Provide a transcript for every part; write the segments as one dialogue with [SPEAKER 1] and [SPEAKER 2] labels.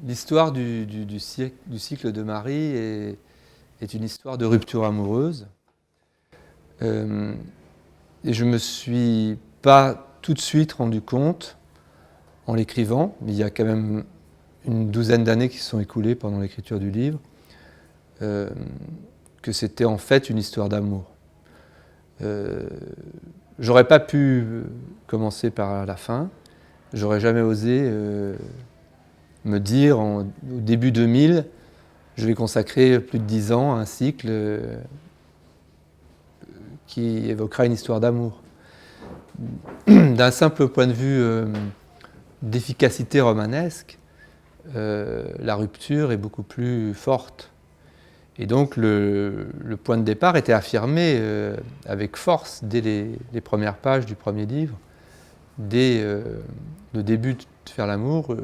[SPEAKER 1] L'histoire du cycle de Marie est une histoire de rupture amoureuse. Et je ne me suis pas tout de suite rendu compte, en l'écrivant, mais il y a quand même une douzaine d'années qui se sont écoulées pendant l'écriture du livre, que c'était en fait une histoire d'amour. J'aurais pas pu commencer par la fin, j'aurais jamais osé me dire au début 2000, je vais consacrer plus de 10 ans à un cycle qui évoquera une histoire d'amour. D'un simple point de vue d'efficacité romanesque, la rupture est beaucoup plus forte. Et donc le point de départ était affirmé avec force dès les premières pages du premier livre. Dès le début de Faire l'amour,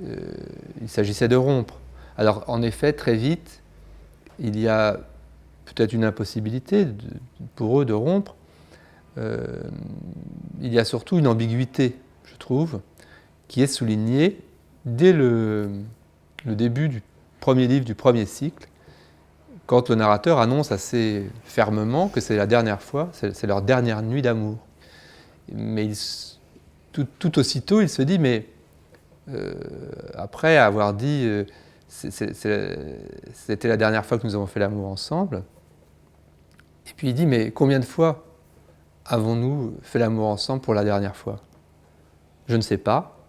[SPEAKER 1] il s'agissait de rompre. Alors en effet, très vite, il y a peut-être une impossibilité pour eux de rompre. Il y a surtout une ambiguïté, je trouve, qui est soulignée dès le début du premier livre du premier cycle, quand le narrateur annonce assez fermement que c'est la dernière fois, c'est leur dernière nuit d'amour. Mais tout aussitôt, il se dit, mais après avoir dit c'était la dernière fois que nous avons fait l'amour ensemble, et puis il dit, mais combien de fois avons-nous fait l'amour ensemble pour la dernière fois? Je ne sais pas,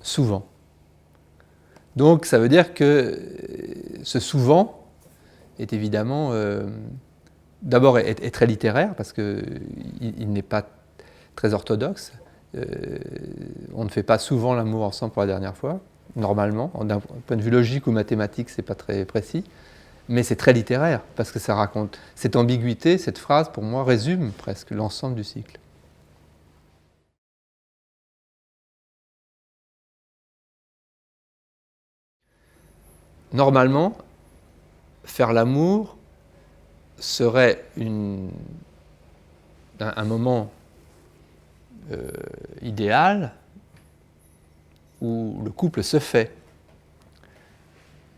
[SPEAKER 1] souvent. Donc ça veut dire que ce souvent est évidemment d'abord est très littéraire parce qu'il n'est pas très orthodoxe. On ne fait pas souvent l'amour ensemble pour la dernière fois, normalement. D'un point de vue logique ou mathématique, c'est pas très précis. Mais c'est très littéraire, parce que ça raconte. Cette ambiguïté, cette phrase, pour moi, résume presque l'ensemble du cycle. Normalement, faire l'amour serait un moment idéal où le couple se fait,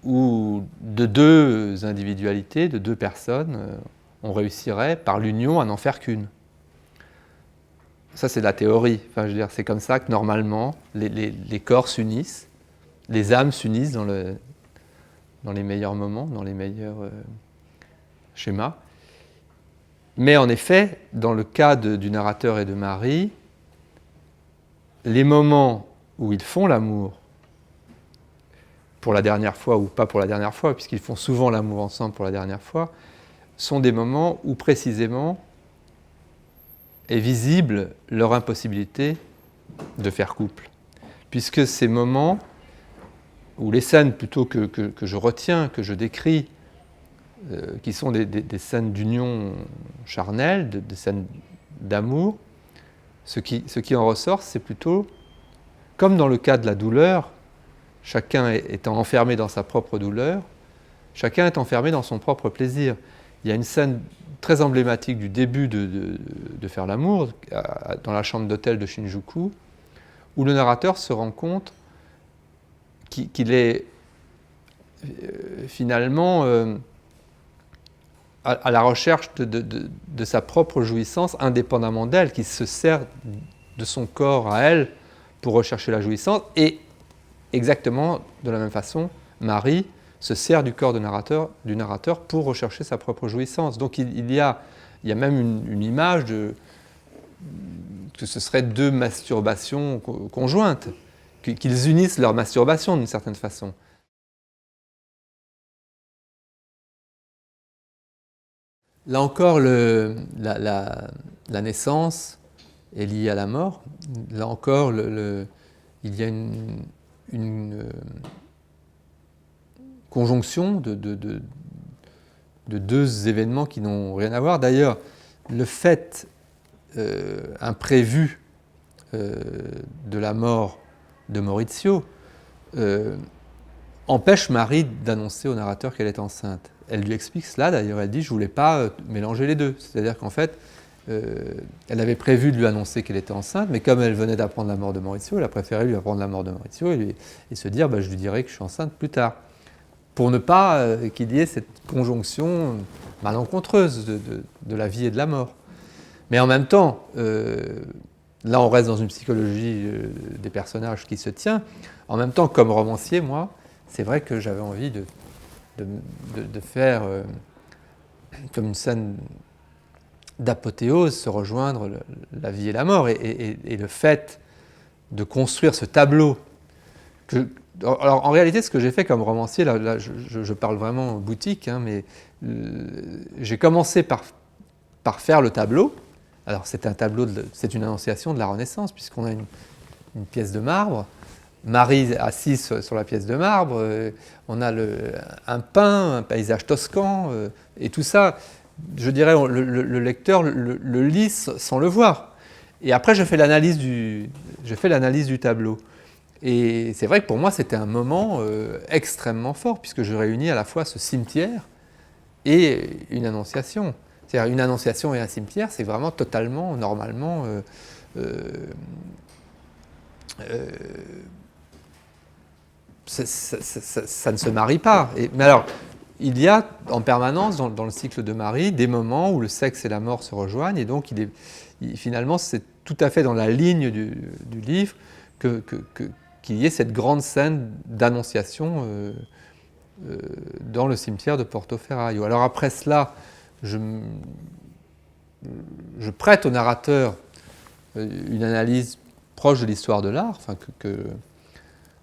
[SPEAKER 1] où de deux individualités, de deux personnes, on réussirait par l'union à n'en faire qu'une. Ça, c'est de la théorie. Enfin, je veux dire, c'est comme ça que normalement les corps s'unissent, les âmes s'unissent dans les meilleurs moments, dans les meilleurs schémas. Mais en effet, dans le cas du narrateur et de Marie, les moments où ils font l'amour, pour la dernière fois ou pas pour la dernière fois, puisqu'ils font souvent l'amour ensemble pour la dernière fois, sont des moments où précisément est visible leur impossibilité de faire couple. Puisque ces moments, ou les scènes plutôt que je retiens, que je décris, qui sont des scènes d'union charnelle, des scènes d'amour, ce qui en ressort, c'est plutôt, comme dans le cas de la douleur, chacun étant enfermé dans sa propre douleur, chacun est enfermé dans son propre plaisir. Il y a une scène très emblématique du début de Faire l'amour, dans la chambre d'hôtel de Shinjuku, où le narrateur se rend compte qu'il est finalement à la recherche de sa propre jouissance, indépendamment d'elle, qui se sert de son corps à elle pour rechercher la jouissance, et exactement de la même façon, Marie se sert du corps du narrateur pour rechercher sa propre jouissance. Donc il y a même une image que ce serait deux masturbations conjointes, qu'ils unissent leur masturbation d'une certaine façon. Là encore, la naissance est liée à la mort. Là encore, il y a une conjonction de deux événements qui n'ont rien à voir. D'ailleurs, le fait imprévu de la mort de Maurizio empêche Marie d'annoncer au narrateur qu'elle est enceinte. Elle lui explique cela, d'ailleurs, elle dit « je ne voulais pas mélanger les deux ». C'est-à-dire qu'en fait, elle avait prévu de lui annoncer qu'elle était enceinte, mais comme elle venait d'apprendre la mort de Maurizio, elle a préféré lui apprendre la mort de Maurizio et se dire je lui dirai que je suis enceinte plus tard. Pour ne pas qu'il y ait cette conjonction malencontreuse de la vie et de la mort. Mais en même temps, là on reste dans une psychologie des personnages qui se tient. En même temps, comme romancier, moi, c'est vrai que j'avais envie de faire comme une scène d'apothéose, se rejoindre la vie et la mort. Et le fait de construire ce tableau alors en réalité, ce que j'ai fait comme romancier, là je parle vraiment boutique, hein, mais j'ai commencé par faire le tableau. Alors c'est un tableau, c'est une annonciation de la Renaissance, puisqu'on a une pièce de marbre, Marie assise sur la pièce de marbre, on a un pin, un paysage toscan, et tout ça, je dirais, le lecteur le lit sans le voir. Et après, je fais l'analyse du tableau. Et c'est vrai que pour moi, c'était un moment extrêmement fort, puisque je réunis à la fois ce cimetière et une annonciation. C'est-à-dire une annonciation et un cimetière, c'est vraiment totalement, normalement, ça ne se marie pas. Mais alors, il y a en permanence dans le cycle de Marie des moments où le sexe et la mort se rejoignent, et donc finalement, c'est tout à fait dans la ligne du livre qu'il y ait cette grande scène d'annonciation dans le cimetière de Portoferraio. Alors après cela, je prête au narrateur une analyse proche de l'histoire de l'art, enfin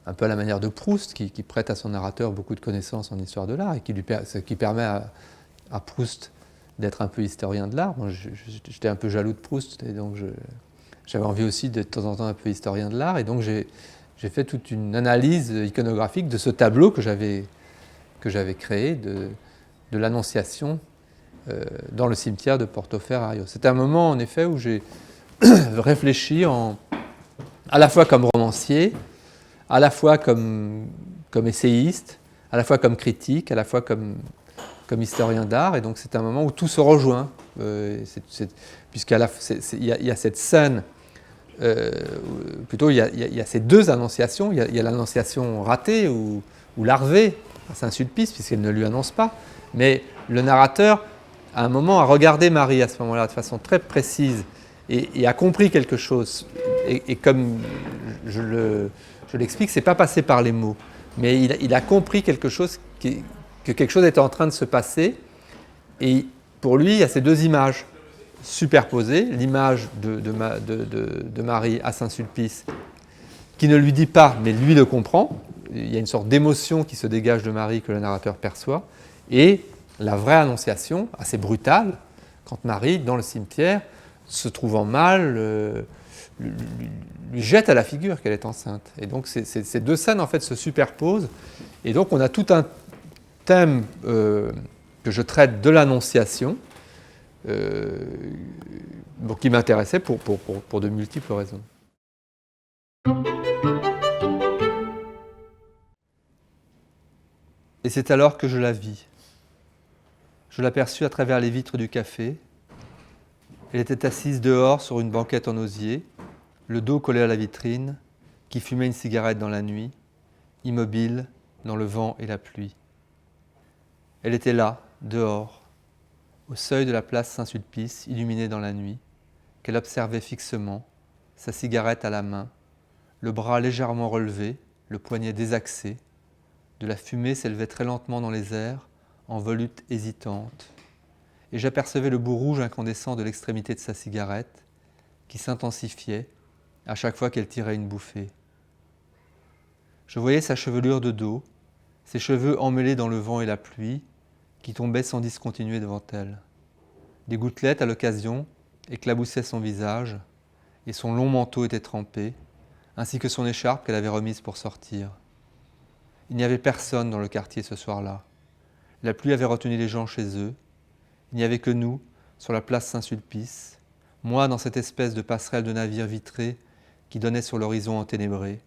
[SPEAKER 1] un peu à la manière de Proust, qui prête à son narrateur beaucoup de connaissances en histoire de l'art, et qui permet à Proust d'être un peu historien de l'art. Moi, j'étais un peu jaloux de Proust, et donc j'avais envie aussi d'être de temps en temps un peu historien de l'art, et donc j'ai fait toute une analyse iconographique de ce tableau que j'avais créé de l'Annonciation dans le cimetière de Portoferraio. C'est un moment, en effet, où j'ai réfléchi à la fois comme romancier, à la fois comme essayiste, à la fois comme critique, à la fois comme historien d'art. Et donc c'est un moment où tout se rejoint, puisqu'il y a cette scène, plutôt il y a ces deux annonciations. Il y a l'annonciation ratée ou larvée à Saint-Sulpice, puisqu'elle ne lui annonce pas. Mais le narrateur, à un moment, a regardé Marie à ce moment-là de façon très précise et a compris quelque chose. Et comme je l'explique, c'est pas passé par les mots, mais il a compris quelque chose, que quelque chose était en train de se passer. Et pour lui, il y a ces deux images superposées, l'image de Marie à Saint-Sulpice, qui ne lui dit pas, mais lui le comprend. Il y a une sorte d'émotion qui se dégage de Marie que le narrateur perçoit, et la vraie annonciation, assez brutale, quand Marie, dans le cimetière, se trouvant mal, lui jette à la figure qu'elle est enceinte. Et donc ces deux scènes en fait se superposent, et donc on a tout un thème que je traite de l'annonciation, qui m'intéressait pour de multiples raisons. Et c'est alors que je la vis. Je l'aperçus à travers les vitres du café. Elle était assise dehors sur une banquette en osier, le dos collé à la vitrine, qui fumait une cigarette dans la nuit, immobile dans le vent et la pluie. Elle était là, dehors, au seuil de la place Saint-Sulpice, illuminée dans la nuit, qu'elle observait fixement, sa cigarette à la main, le bras légèrement relevé, le poignet désaxé. De la fumée s'élevait très lentement dans les airs, en volutes hésitantes, et j'apercevais le bout rouge incandescent de l'extrémité de sa cigarette, qui s'intensifiait à chaque fois qu'elle tirait une bouffée. Je voyais sa chevelure de dos, ses cheveux emmêlés dans le vent et la pluie, qui tombaient sans discontinuer devant elle. Des gouttelettes, à l'occasion, éclaboussaient son visage, et son long manteau était trempé, ainsi que son écharpe qu'elle avait remise pour sortir. Il n'y avait personne dans le quartier ce soir-là. La pluie avait retenu les gens chez eux. Il n'y avait que nous, sur la place Saint-Sulpice, moi dans cette espèce de passerelle de navire vitré qui donnait sur l'horizon enténébré,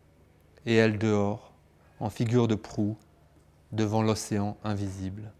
[SPEAKER 1] et elle dehors, en figure de proue, devant l'océan invisible.